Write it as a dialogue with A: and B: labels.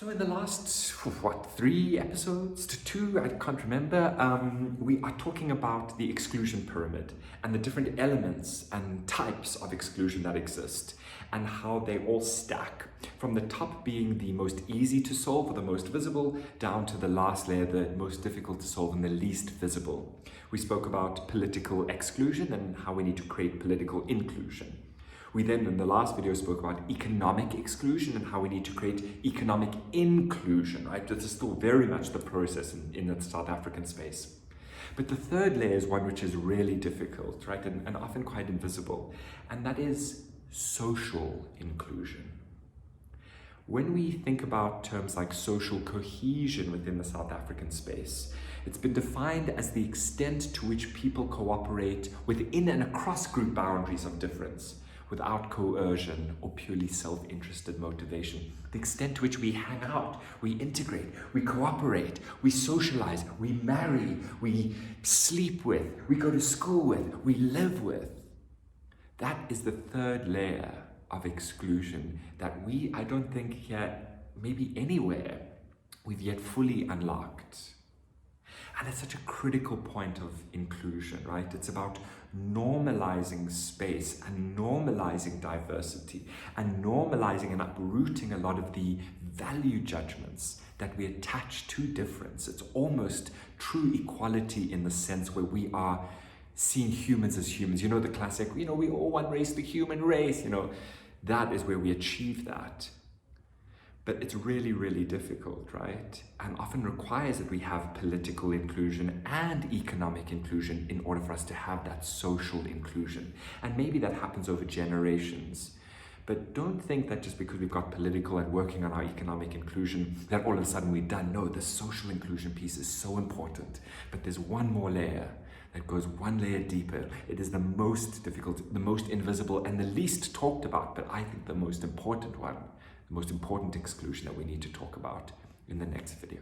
A: So in the last, 3 episodes to 2, I can't remember, we are talking about the exclusion pyramid and the different elements and types of exclusion that exist and how they all stack, from the top being the most easy to solve or the most visible, down to the last layer, the most difficult to solve and the least visible. We spoke about political exclusion and how we need to create political inclusion. We then, in the last video, spoke about economic exclusion and how we need to create economic inclusion, right? This is still very much the process in the South African space. But the third layer is one which is really difficult, right? And often quite invisible, and that is social inclusion. When we think about terms like social cohesion within the South African space, it's been defined as the extent to which people cooperate within and across group boundaries of difference, without coercion or purely self-interested motivation. The extent to which we hang out, we integrate, we cooperate, we socialize, we marry, we sleep with, we go to school with, we live with. That is the third layer of exclusion that I don't think here, maybe anywhere, we've yet fully unlocked. And it's such a critical point of inclusion, right? It's about normalizing space and normalizing diversity and normalizing and uprooting a lot of the value judgments that we attach to difference. It's almost true equality in the sense where we are seeing humans as humans. You know, the classic, we all one race, the human race, that is where we achieve that. But it's really, really difficult, right? And often requires that we have political inclusion and economic inclusion in order for us to have that social inclusion. And maybe that happens over generations. But don't think that just because we've got political and working on our economic inclusion, that all of a sudden we're done. No, the social inclusion piece is so important. But there's one more layer that goes one layer deeper. It is the most difficult, the most invisible, and the least talked about, but I think the most important one. The most important exclusion that we need to talk about in the next video.